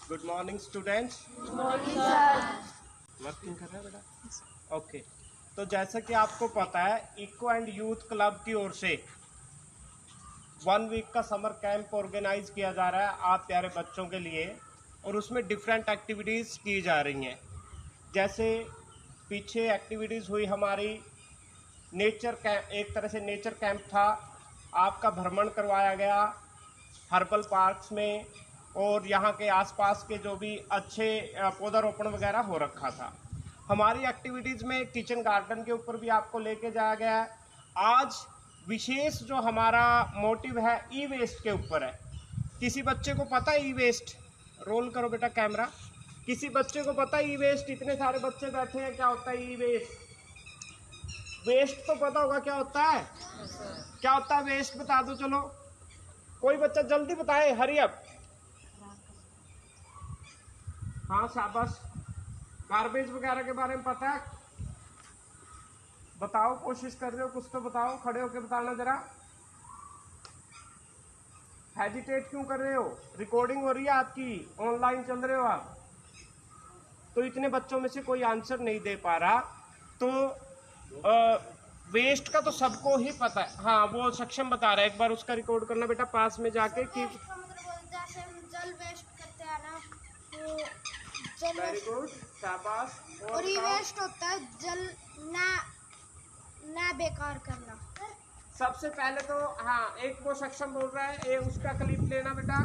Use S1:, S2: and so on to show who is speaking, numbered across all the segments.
S1: Good morning students. Working कर रहे हैं बेटा? ओके। तो जैसा कि आपको पता है, इको एंड यूथ क्लब की ओर से 1 वीक का समर कैंप ऑर्गेनाइज किया जा रहा है आप प्यारे बच्चों के लिए, और उसमें डिफरेंट एक्टिविटीज़ की जा रही हैं। जैसे पीछे एक्टिविटीज़ हुई हमारी नेचर कैंप, एक तरह से नेचर कैंप था। आपका भ्रमण करवाया गया हर्बल पार्क्स में, और यहाँ के आसपास के जो भी अच्छे पौधारोपण वगैरह हो रखा था। हमारी एक्टिविटीज़ में किचन गार्डन के ऊपर भी आपको लेके जाया गया है। आज विशेष जो हमारा मोटिव है ई वेस्ट के ऊपर है। किसी बच्चे को पता है ई वेस्ट? रोल करो बेटा कैमरा। किसी बच्चे को पता है ई वेस्ट? इतने सारे बच्चे बैठे हैं, क्या होता है ई वेस्ट? वेस्ट तो पता होगा क्या होता है? क्या होता है वेस्ट? बता दो चलो, कोई बच्चा जल्दी बताए, हरी अप। हाँ शाबाश। गार्बेज वगैरह के बारे में पता है? बताओ, कोशिश कर रहे हो कुछ तो बताओ, खड़े होके बताना जरा। हेजिटेट क्यों कर रहे हो? रिकॉर्डिंग हो रही है आपकी, ऑनलाइन चल रहे हो आप। तो इतने बच्चों में से कोई आंसर नहीं दे पा रहा। तो वेस्ट का तो सबको ही पता है। हाँ, वो सक्षम बता रहा है, एक बार उसका रिकॉर्ड करना बेटा पास में जाके कि
S2: जैसे हम जल वेस्ट करते हैं ना, तो जल
S1: वेरी गुड, शाबाश।
S2: और ये वेस्ट होता है जल ना बेकार करना।
S1: सबसे पहले तो हाँ, एक वो सक्षम बोल रहा है, ये उसका क्लिप लेना बेटा।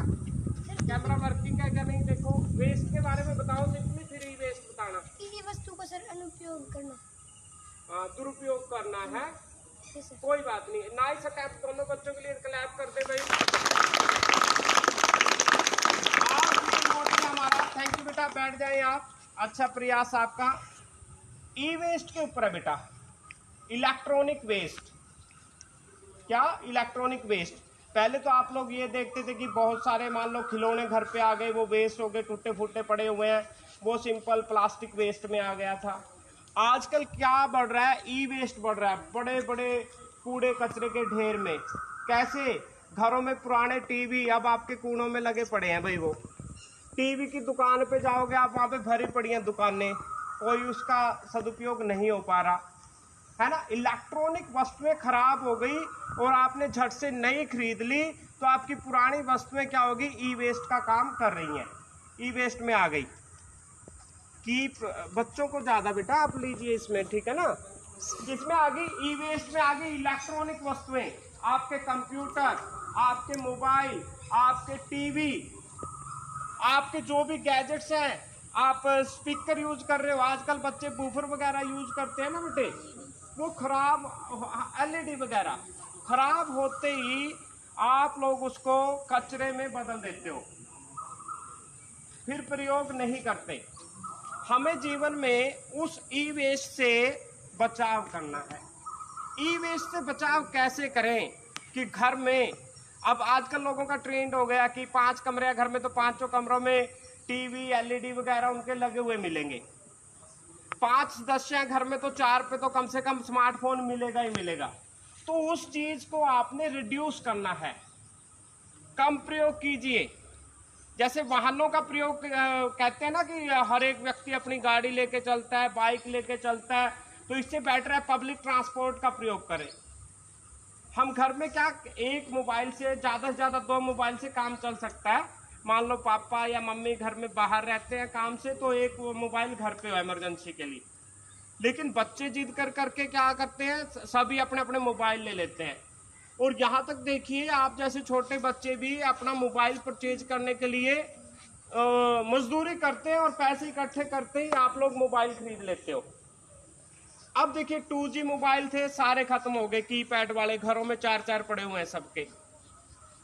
S1: कैमरा वर्किंग है क्या नहीं देखो। वेस्ट के बारे में बताओ सिंपली, फिर ई वेस्ट बताना।
S2: किसी वस्तु का सर अनुपयोग करना।
S1: हाँ, दुरुपयोग करना है। कोई बात नहीं, नाइस कैप दोनों बच्चों के लिए क्लैप कर दे भाई। आज हमारा थैंक यू बेटा, बैठ जाए आप। अच्छा प्रयास आपका। ई वेस्ट के ऊपर है बेटा, इलेक्ट्रॉनिक वेस्ट। क्या? Electronic waste. पहले तो आप लोग ये देखते थे कि बहुत सारे मान लो खिलौने घर पे आ गए, वो वेस्ट हो गए, टूटे फूटे पड़े हुए हैं, वो सिंपल प्लास्टिक वेस्ट में आ गया था। आजकल क्या बढ़ रहा है? ई वेस्ट बढ़ रहा है, बड़े बड़े कूड़े कचरे के ढेर में। कैसे? घरों में पुराने टीवी अब आपके कूड़ों में लगे पड़े हैं भाई। वो टीवी की दुकान पे जाओगे आप, वहां पे भरी पड़ी हैं दुकानें, कोई उसका सदुपयोग नहीं हो पा रहा है ना। इलेक्ट्रॉनिक वस्तुएं खराब हो गई और आपने झट से नई खरीद ली, तो आपकी पुरानी वस्तुएं क्या होगी? ई वेस्ट का काम कर रही हैं, ई वेस्ट में आ गई। कि बच्चों को ज्यादा बेटा आप लीजिए इसमें, ठीक है ना। इसमें आ गई ई वेस्ट में, आ गई इलेक्ट्रॉनिक वस्तुएं। आपके कंप्यूटर, आपके मोबाइल, आपके टीवी, आपके जो भी गैजेट्स हैं, आप स्पीकर यूज कर रहे हो, आजकल बच्चे बूफर वगैरह यूज करते हैं ना बेटे, वो खराब, एलईडी वगैरह खराब होते ही आप लोग उसको कचरे में बदल देते हो, फिर प्रयोग नहीं करते। हमें जीवन में उस ई वेस्ट से बचाव करना है। ई वेस्ट से बचाव कैसे करें? कि घर में अब आजकल लोगों का ट्रेंड हो गया कि 5 कमरे हैं घर में, तो 5 कमरों में टीवी एलईडी वगैरह उनके लगे हुए मिलेंगे। 5-10 हैं घर में, तो 4 पे तो कम से कम स्मार्टफोन मिलेगा ही मिलेगा। तो उस चीज को आपने रिड्यूस करना है, कम प्रयोग कीजिए। जैसे वाहनों का प्रयोग कहते हैं ना कि हर एक व्यक्ति अपनी गाड़ी लेके चलता है, बाइक लेके चलता है, तो इससे बेटर है पब्लिक ट्रांसपोर्ट का प्रयोग करें। हम घर में क्या, एक मोबाइल से ज्यादा 2 मोबाइल से काम चल सकता है। मान लो पापा या मम्मी घर में बाहर रहते हैं काम से, तो एक मोबाइल घर पे हो इमरजेंसी के लिए। लेकिन बच्चे जिद कर करके क्या करते हैं, सभी अपने अपने मोबाइल ले लेते हैं। और यहाँ तक देखिए, आप जैसे छोटे बच्चे भी अपना मोबाइल परचेज करने के लिए मजदूरी करते हैं, और पैसे इकट्ठे करते ही आप लोग मोबाइल खरीद लेते हो। अब देखिए 2G मोबाइल थे, सारे खत्म हो गए, कीपैड वाले घरों में 4 पड़े हुए हैं सबके।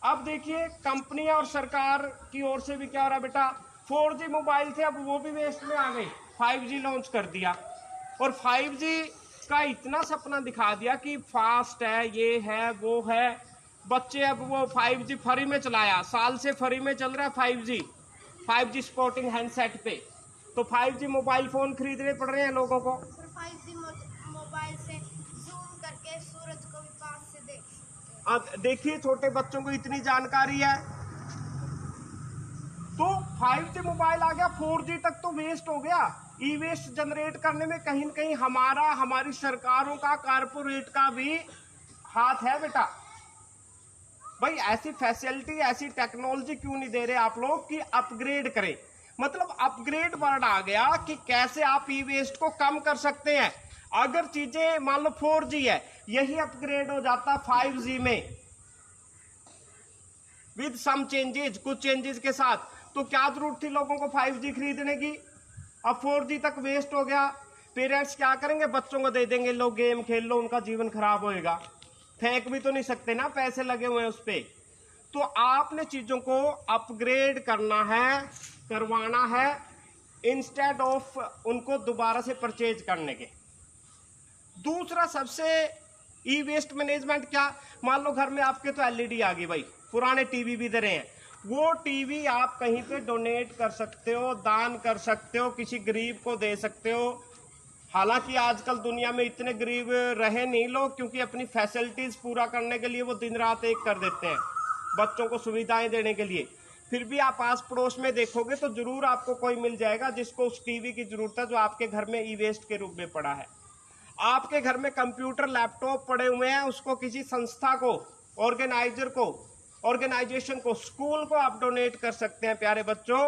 S1: अब देखिए कंपनी और सरकार की ओर से भी क्या हो रहा है बेटा, 4G मोबाइल थे, अब वो भी वेस्ट में आ गए, 5G लॉन्च कर दिया। और 5G का इतना सपना दिखा दिया कि फास्ट है, ये है, वो है। बच्चे अब वो 5G फ्री में चलाया, साल से फ्री में चल रहा है 5G स्पोर्टिंग हैंडसेट पे। तो 5G मोबाइल फोन खरीदने पड़ रहे हैं लोगों को।
S2: 5G मोबाइल से जूम करके सूरज को भी पास से देख सकते हैं।
S1: अब देखिए छोटे बच्चों को इतनी जानकारी है, तो 5G मोबाइल आ गया, 4G तक तो वेस्ट हो गया। ई वेस्ट जनरेट करने में कहीं न कहीं हमारी सरकारों का, कारपोरेट का भी हाथ है बेटा। भाई ऐसी फैसिलिटी, ऐसी टेक्नोलॉजी क्यों नहीं दे रहे आप लोग कि अपग्रेड करें। मतलब अपग्रेड वर्ड आ गया कि कैसे आप ई वेस्ट को कम कर सकते हैं। अगर चीजें मान लो 4G है, यही अपग्रेड हो जाता 5G में विद सम चेंजेस, कुछ चेंजेस के साथ, तो क्या जरूरत थी लोगों को 5G खरीदने की। अब 4G तक वेस्ट हो गया, पेरेंट्स क्या करेंगे, बच्चों को दे देंगे, लो गेम खेल लो, उनका जीवन खराब होएगा। फेंक भी तो नहीं सकते ना, पैसे लगे हुए हैं उस पे। तो आपने चीजों को अपग्रेड करना है, करवाना है, इंस्टेड ऑफ उनको दोबारा से परचेज करने के। दूसरा सबसे ई वेस्ट मैनेजमेंट क्या, मान लो घर में आपके तो एलईडी आ गई भाई, पुराने टीवी भी दे रहे हैं, वो टीवी आप कहीं पे डोनेट कर सकते हो, दान कर सकते हो, किसी गरीब को दे सकते हो। हालांकि आजकल दुनिया में इतने गरीब रहे नहीं लोग, क्योंकि अपनी फैसिलिटीज पूरा करने के लिए वो दिन रात एक कर देते हैं बच्चों को सुविधाएं देने के लिए। फिर भी आप आस पड़ोस में देखोगे तो जरूर आपको कोई मिल जाएगा जिसको उस टीवी की जरूरत है, जो आपके घर में ई वेस्ट के रूप में पड़ा है। आपके घर में कंप्यूटर, लैपटॉप पड़े हुए हैं, उसको किसी संस्था को, ऑर्गेनाइजर को, ऑर्गेनाइजेशन को, स्कूल को आप डोनेट कर सकते हैं प्यारे बच्चों,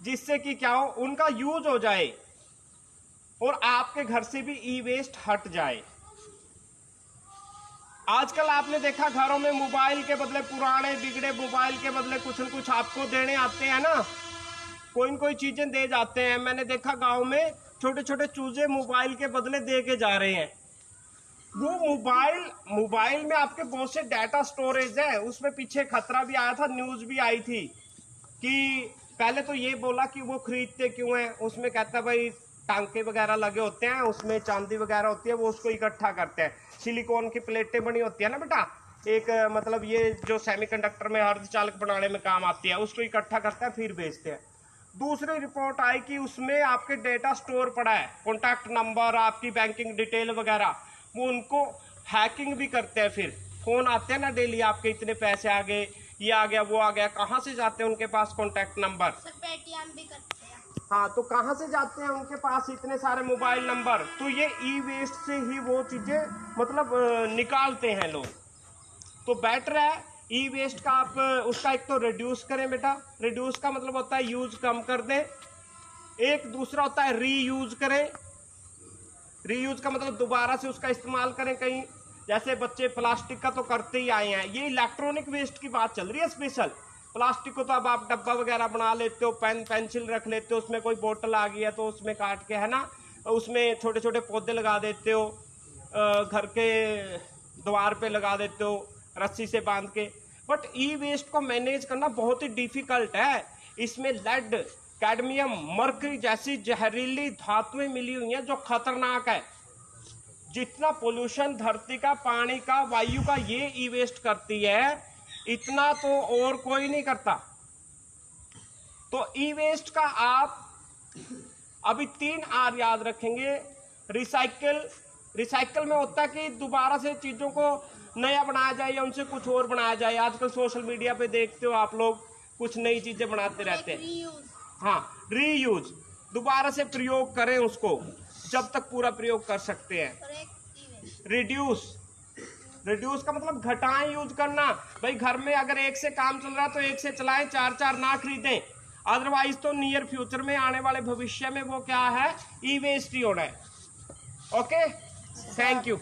S1: जिससे कि क्या हो, उनका यूज हो जाए और आपके घर से भी ई वेस्ट हट जाए। आजकल आपने देखा घरों में मोबाइल के बदले, पुराने बिगड़े मोबाइल के बदले कुछ न कुछ आपको देने आते हैं ना, कोई न कोई चीजें दे जाते हैं। मैंने देखा गांव में छोटे छोटे चूजे मोबाइल के बदले दे के जा रहे हैं। वो मोबाइल में आपके बहुत से डाटा स्टोरेज है, उसमें पीछे खतरा भी आया था, न्यूज भी आई थी कि पहले तो ये बोला कि वो खरीदते क्यों है, उसमें कहता है भाई टांके वगैरह लगे होते हैं, उसमें चांदी वगैरह होती है, वो उसको इकट्ठा करते हैं, सिलिकॉन की प्लेटें बनी होती है ना बेटा, एक मतलब ये जो सेमीकंडक्टर में अर्धचालक बनाने में काम आती है, उसको इकट्ठा करते हैं फिर बेचते हैं। दूसरी रिपोर्ट आई कि उसमें आपके डेटा स्टोर पड़ा है, कॉन्टैक्ट नंबर, आपकी बैंकिंग डिटेल वगैरह, वो उनको हैकिंग भी करते हैं। फिर फोन आते हैं ना डेली, आपके इतने पैसे आ गए, ये आ गया, वो आ गया, कहाँ से जाते हैं उनके पास कॉन्टैक्ट नंबर,
S2: पेटीएम भी करते हैं।
S1: हाँ, तो कहाँ से जाते हैं उनके पास इतने सारे मोबाइल नंबर। तो ये ई वेस्ट से ही वो चीजें मतलब निकालते हैं लोग। तो बेटर है ई वेस्ट का आप उसका एक तो रिड्यूस करें बेटा, रिड्यूस का मतलब होता है यूज कम कर दें, एक दूसरा होता है रीयूज करें। रीयूज का मतलब दोबारा से उसका इस्तेमाल करें। कहीं जैसे बच्चे प्लास्टिक का तो करते ही आए हैं, ये इलेक्ट्रॉनिक वेस्ट की बात चल रही है स्पेशल। प्लास्टिक को तो अब आप डब्बा वगैरह बना लेते हो, पेन पेंसिल रख लेते हो, उसमें कोई बोतल आ गई है तो उसमें काट के, है ना, उसमें छोटे छोटे पौधे लगा देते हो, घर के द्वार पे लगा देते हो रस्सी से बांध के। बट ई वेस्ट को मैनेज करना बहुत ही डिफिकल्ट है। इसमें लेड, कैडमियम, मर्करी जैसी जहरीली धातुएं मिली हुई हैं जो खतरनाक है। जितना पोल्यूशन धरती का, पानी का, वायु का ये ई वेस्ट करती है, इतना तो और कोई नहीं करता। तो ई वेस्ट का आप अभी 3 R याद रखेंगे। रिसाइकल में होता है कि दोबारा से चीजों को नया बनाया जाए या उनसे कुछ और बनाया जाए। आजकल सोशल मीडिया पे देखते हो आप लोग, कुछ नई चीजें बनाते रहते हैं। हाँ, रीयूज, दोबारा से प्रयोग करें उसको जब तक पूरा प्रयोग कर सकते हैं। रिड्यूस का मतलब घटाएं यूज करना। भाई घर में अगर एक से काम चल रहा है तो एक से चलाएं, 4 ना खरीदें। अदरवाइज तो नियर फ्यूचर में, आने वाले भविष्य में वो क्या है, ई वेस्ट ही होना है। Okay, thank you.